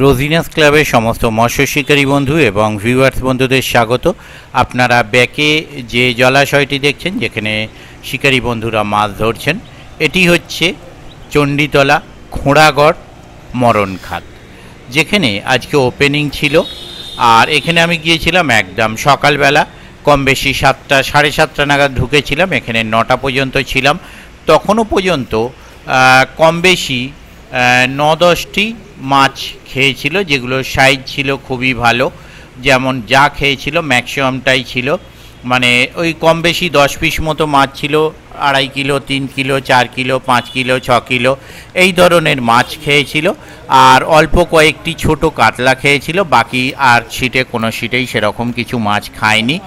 রোজিনাস ক্লাবের সমস্ত মৎস্য শিকারী বন্ধু এবং ভিউয়ার্স বন্ধুদের স্বাগত। আপনারা ব্যাকে যে জলাশয়টি দেখছেন যেখানে শিকারী বন্ধুরা মাছ ধরছেন, এটি হচ্ছে চণ্ডীতলা খোঁড়াগড় মরণখাত, যেখানে আজকে ওপেনিং ছিল। আর এখানে আমি গিয়েছিলাম একদম সকালবেলা, কম বেশি 7টা সাড়ে 7টা নাগাদ ঢুকেছিলাম। এখানে 9টা পর্যন্ত ছিলাম। তখনও পর্যন্ত কম বেশি 9-10টি মাছ খেয়েছিল, যেগুলোর সাইজ ছিল খুবই ভালো। যেমন যা খেয়েছিল ম্যাক্সিমামটাই ছিল, মানে ওই কম বেশি 10 পিস মতো মাছ ছিল। 2.5 kilo, 3 kilo, 4 kilo, 5 kilo, 6 kilo এই ধরনের মাছ খেয়েছিল। আর অল্প কয়েকটি ছোট কাতলা খেয়েছিল, বাকি আর ছিটে কোনো ছিটেই সেরকম কিছু মাছ খায়নি।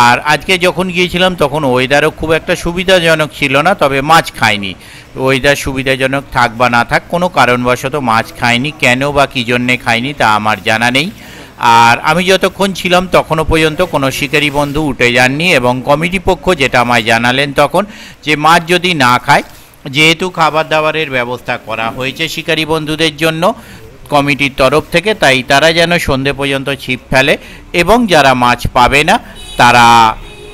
আর আজকে যখন গিয়েছিলাম তখন ওয়েদারও খুব একটা সুবিধাজনক ছিল না, তবে মাছ খায়নি। ওয়েদার সুবিধাজনক থাক বা না থাক, কোনো কারণবশত মাছ খায়নি। কেন বা কী জন্যে খায়নি তা আমার জানা নেই। আর আমি যতক্ষণ ছিলাম তখনও পর্যন্ত কোনো শিকারী বন্ধু উঠে যাননি, এবং কমিটি পক্ষ যেটা আমায় জানালেন তখন, যে মাছ যদি না খায়, যেহেতু খাবার দাবারের ব্যবস্থা করা হয়েছে শিকারী বন্ধুদের জন্য কমিটির তরফ থেকে, তাই তারা যেন সন্ধে পর্যন্ত ছিপ ফেলে, এবং যারা মাছ পাবে না তারা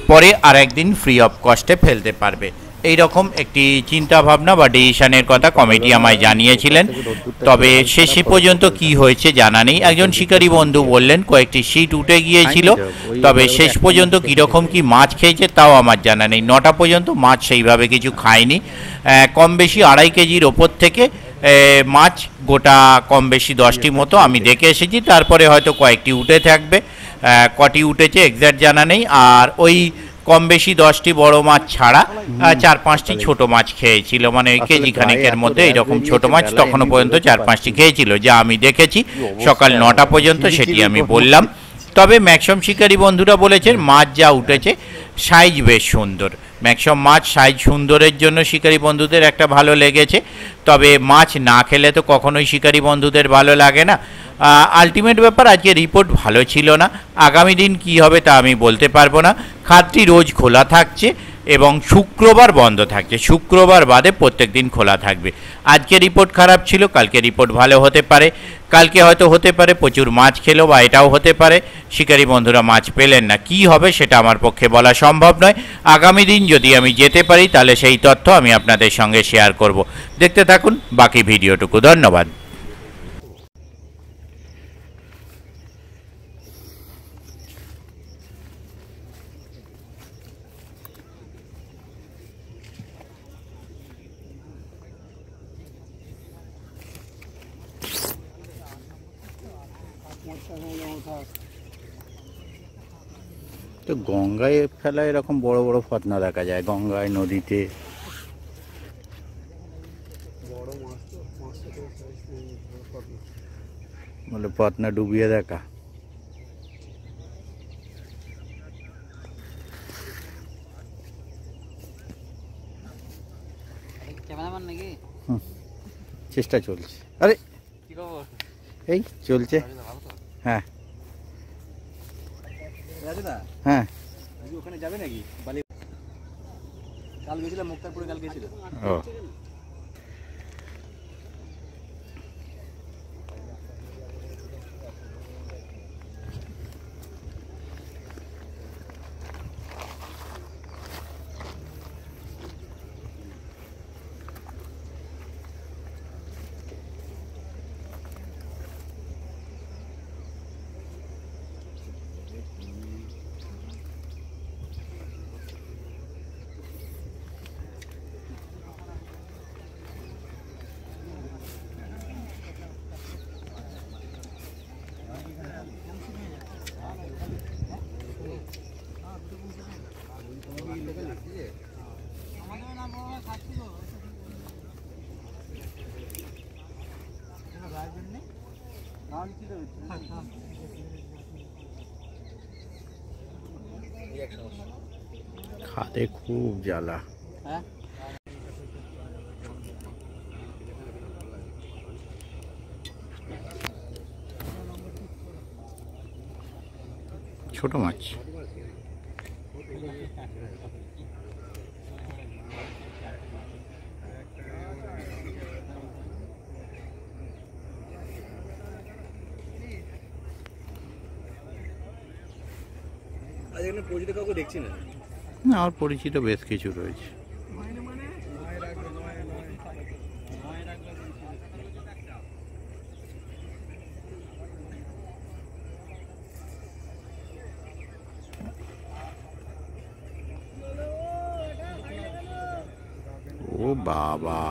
পরে আর একদিন ফ্রি অফ কস্টে ফেলতে পারবে। এই রকম একটি চিন্তাভাবনা বা ডিসিশনের কথা কমিটি আমায় জানিয়েছিলেন। তবে শেষে পর্যন্ত কি হয়েছে জানা নেই। একজন শিকারী বন্ধু বললেন কয়েকটি সিট উঠে গিয়েছিল, তবে শেষ পর্যন্ত কীরকম কি মাছ খেয়েছে তাও আমার জানা নেই। 9টা পর্যন্ত মাছ সেইভাবে কিছু খায়নি। কম বেশি 2.5 কেজির ওপর থেকে মাছ গোটা কম বেশি 10টি মতো আমি দেখে এসেছি। তারপরে হয়তো কয়েকটি উঠে থাকবে, কটি উঠেছে এক্স্যাক্ট জানা নেই। আর ওই কম বেশি 10টি বড় মাছ ছাড়া 4-5টি ছোট মাছ খেয়েছিল, মানে ওই কেজি খানিকের মধ্যে এইরকম ছোট মাছ তখনও পর্যন্ত 4-5টি খেয়েছিল, যা আমি দেখেছি সকাল 9টা পর্যন্ত, সেটি আমি বললাম। তবে ম্যাক্সিমাম শিকারী বন্ধুরা বলেছেন মাছ যা উঠেছে সাইজ বেশ সুন্দর। ম্যাক্সিমাম মাছ সাইজ সুন্দরের জন্য শিকারী বন্ধুদের একটা ভালো লেগেছে। তবে মাছ না খেলে তো কখনোই শিকারী বন্ধুদের ভালো লাগে না। আলটিমেট ব্যাপার, আজকে রিপোর্ট ভালো ছিল না। আগামী দিন কি হবে তা আমি বলতে পারবো না। খাতটি রোজ খোলা থাকছে এবং শুক্রবার বন্ধ থাকছে, শুক্রবার বাদে প্রত্যেক দিন খোলা থাকবে। আজকে রিপোর্ট খারাপ ছিল, কালকে রিপোর্ট ভালো হতে পারে। কালকে হয়তো হতে পারে প্রচুর মাছ খেলো, বা এটাও হতে পারে শিকারী বন্ধুরা মাছ পেলেন না। কি হবে সেটা আমার পক্ষে বলা সম্ভব নয়। আগামী দিন যদি আমি যেতে পারি তাহলে সেই তথ্য আমি আপনাদের সঙ্গে শেয়ার করব। দেখতে থাকুন বাকি ভিডিওটুকু। ধন্যবাদ। তো গঙ্গায় ফেলা এরকম বড় বড় ফাতনা দেখা যায়, গঙ্গায় নদীতে। বলে ফাতনা ডুবিয়ে দেখা। চেষ্টা চলছে। আরে এই চলছে। হ্যাঁ হ্যাঁ, ওখানে যাবে নাকি? কাল গেছিলাম মুক্তারপুরে, কাল গেছিল। ও খাদে খুব জ্বালা। ছোট মাছ। পরিচিত কাউকে দেখছি না। আমার পরিচিত বেশ কিছু রয়েছে। ও বাবা,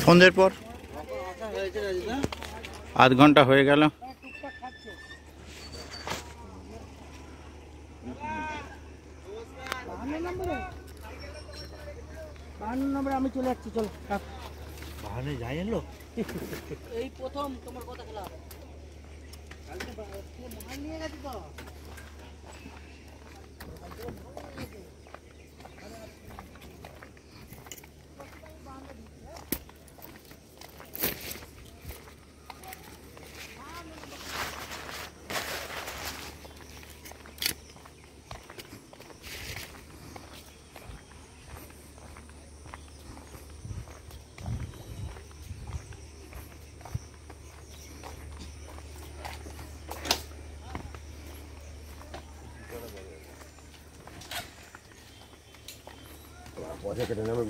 সন্ধ্যের পর আধ ঘন্টা হয়ে গেল। আমি চলে যাচ্ছি, চল বাহানে যাই এলো এই প্রথম তোমার কথা খেলা নিয়ে গেছি তো। পয়সা কেটে নেবে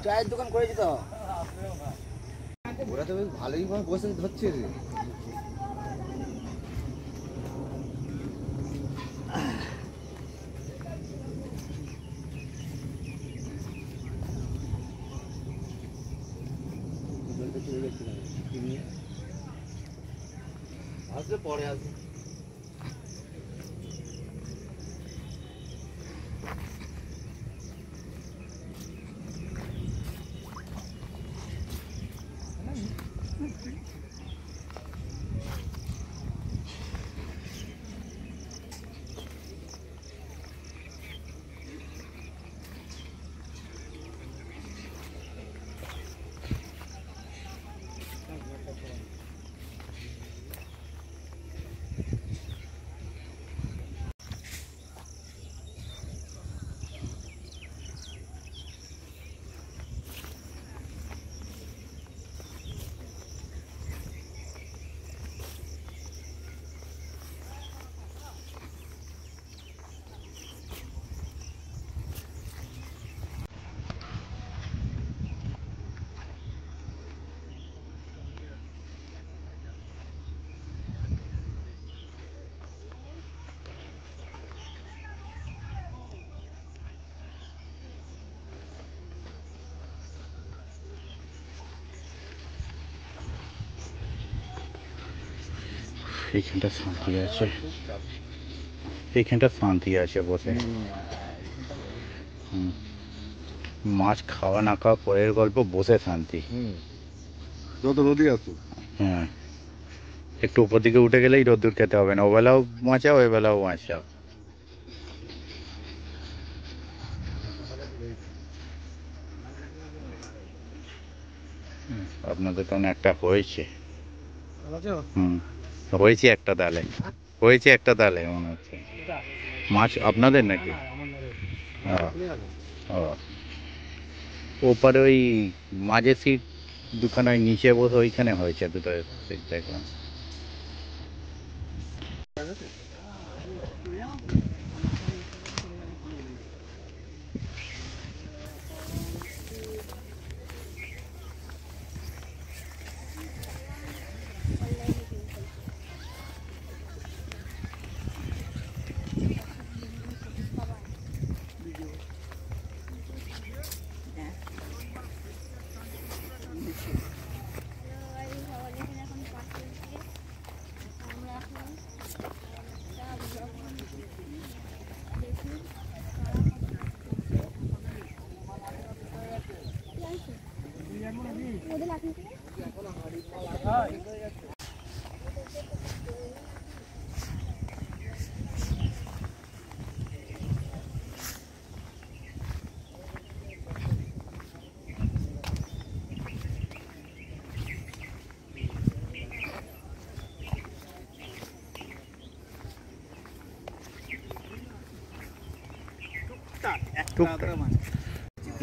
চায়ের দোকান করেছি তো। ওরা তো বেশ ভালোই বসে ধরছে রে। আসলে পরে আসবে। এইখানটা শান্তি আছে, এইখানটা শান্তি আছে বসে। মাছ খাওয়া না খাওয়া পরের গল্প, বসে শান্তি। যত রোদই আসুক। হ্যাঁ, একটু উপর দিকে উঠে গেলেই রোদ্দুর খেতে হবে না, ওবেলাও বাঁচাও ওবেলাও বাঁচাও। আপনাদের তো একটা হয়েছে। হয়েছে একটা তালে, হয়েছে একটা তালে মনে হচ্ছে। মাছ আপনাদের নাকি? ও, ওপারে ওই মাঝে সিট দুখানা নিচে বসে ওইখানে হয়েছে দুটো সিট দেখলাম।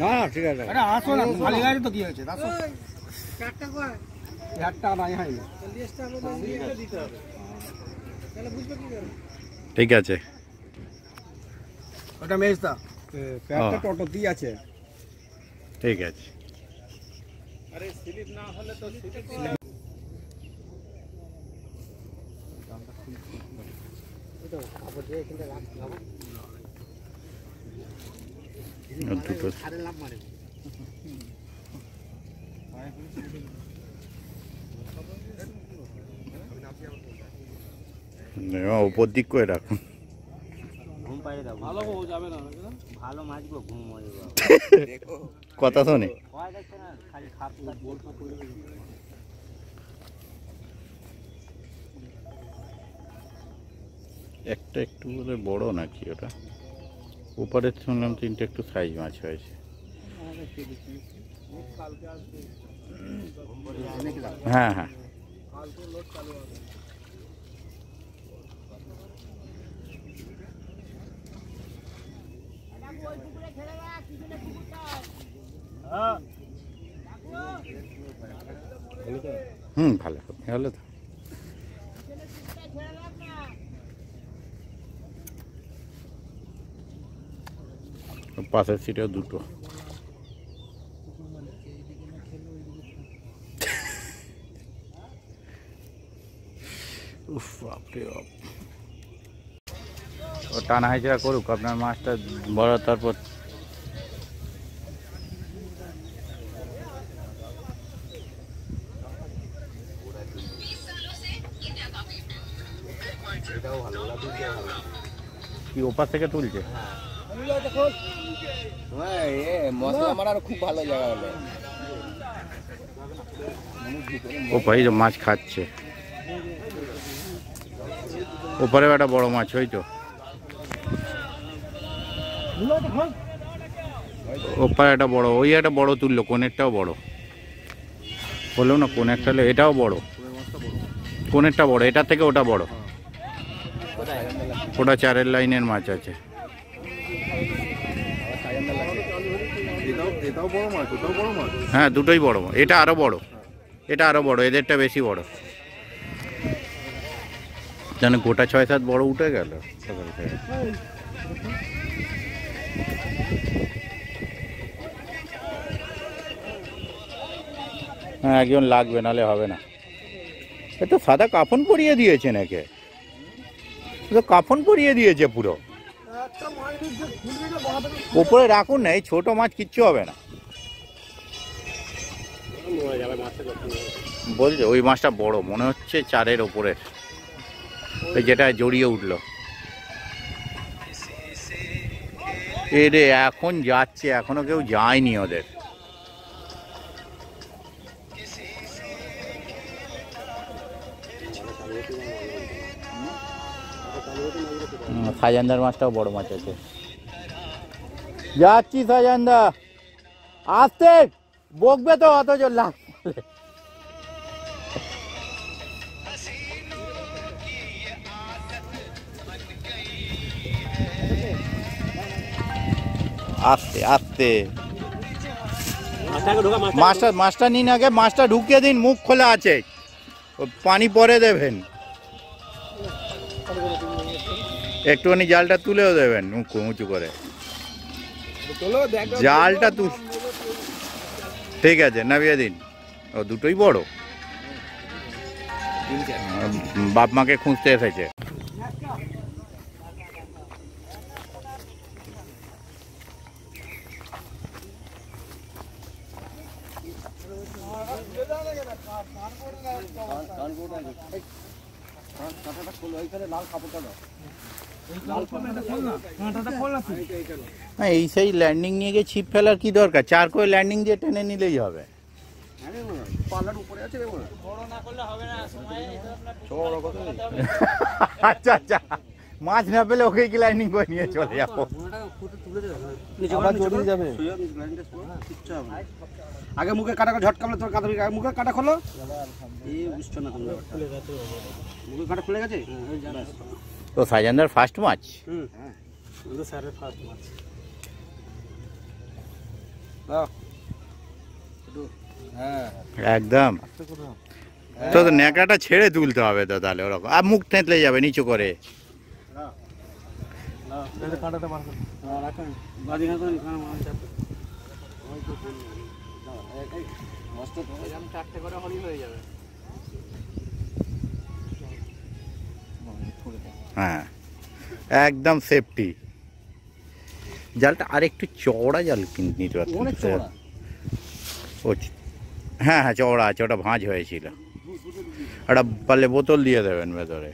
না ঠিক আছে, আসো না, খালি গাড়ি তো কি হয়েছে? ঠিক আছে, ওটা মেজদা প্যাকটা টোটোতেই আছে। ঠিক আছে। দুটো উপর দিক করে রাখুন। ঘুম পাইয়ে দাও, ভালো যাবে না, ভালো মাছগুলো ঘুম হয়ে যাবে। কথা শোনে দেখছে না, খালি খাপ একটা একটু বলে বড় নাকি ওটা? উপরে শুনলাম তিনটে একটু সাইজ মাছ হয়েছে। হ্যাঁ হ্যাঁ, ভালো হবে, হলো তো। পাশের সিটেও দুটো। উফ, বাপরে বাপ। ও টানা হাইজরা করুক, আপনার মাছটা বড়, তারপর কি ওপার থেকে তুলছে? মশলা মারার খুব ভালো জায়গা হলো। ও ভাই মাছ খাচ্ছে, ওপারে একটা বড় মাছ ওই তো, ওপারে একটা বড়, ওই একটা বড় তুললো, কোনেরটাও বড় বললো না, কোনেরটা হলো, এটাও বড়, কোনেরটা বড়, এটার থেকে ওটা বড়, ওটা 4 লাইনের মাছ আছে। হ্যাঁ দুটোই বড়, এটা আরো বড়, এটা আরো বড়, এদেরটা বেশি বড়, যেন গোটা 6-7 বড় উঠে গেল সকাল থেকে। হ্যাঁ একজন লাগবে, নালে হবে না। এ তো সাদা কাফন পরিয়ে দিয়েছে নাকি, তো কাফন পরিয়ে দিয়েছে পুরো। উপরে রাখুন না, এই ছোট মাছ কিচ্ছু হবে না বলছে। ওই মাছটা বড় মনে হচ্ছে, 4-এর ওপরের। ওই যেটা জড়িয়ে উঠলো এরে এখন যাচ্ছে, এখনো কেউ যায়নি ওদের। সাজানদার মাছটাও বড় মাছ আছে। যাচ্ছি সাজানদা, আসতে বকবে তো অত জোর লাভ। আস্তে আস্তে মাছটা নিন আগে, মাছটা ঢুকিয়ে দিন, মুখ খোলা আছে, পানি পরে দেবেন, একটুখানি জালটা তুলেও দেবেন মুখ উঁচু করে, জালটা ঠিক আছে নামিয়ে দিন। ও দুটোই বড়, বাপ মাকে খুঁজতে এসেছে। হ্যাঁ, এই সেই ল্যান্ডিং নিয়ে গিয়ে ছিপ ফেলার কি দরকার, চার করে ল্যান্ডিং দিয়ে টেনে নিলেই হবে। আচ্ছা আচ্ছা, মাছ না পেলে ওকে কি ল্যান্ডিং করে নিয়ে চলে যাবো। আগে মুখে কাটা ঝটকামলে তোর কাটা মুখে কাটা খোলো, বুঝছো না তোমরা, মুখে কাটা খুলে গেছে। তো সাজানদার ফার্স্ট মাছ। একদম তো ন্যাকড়াটা ছেড়ে তুলতে হবে তো, তাহলে ওরকম আর মুখ থেঁতলে যাবে নিচু করে। হ্যাঁ একদম সেফটি। জালটা আর একটু চওড়া জাল নিতে পারতে। হ্যাঁ হ্যাঁ চওড়া আছে, ওটা ভাঁজ হয়েছিল। একটা পারলে বোতল দিয়ে দেবেন ভেতরে।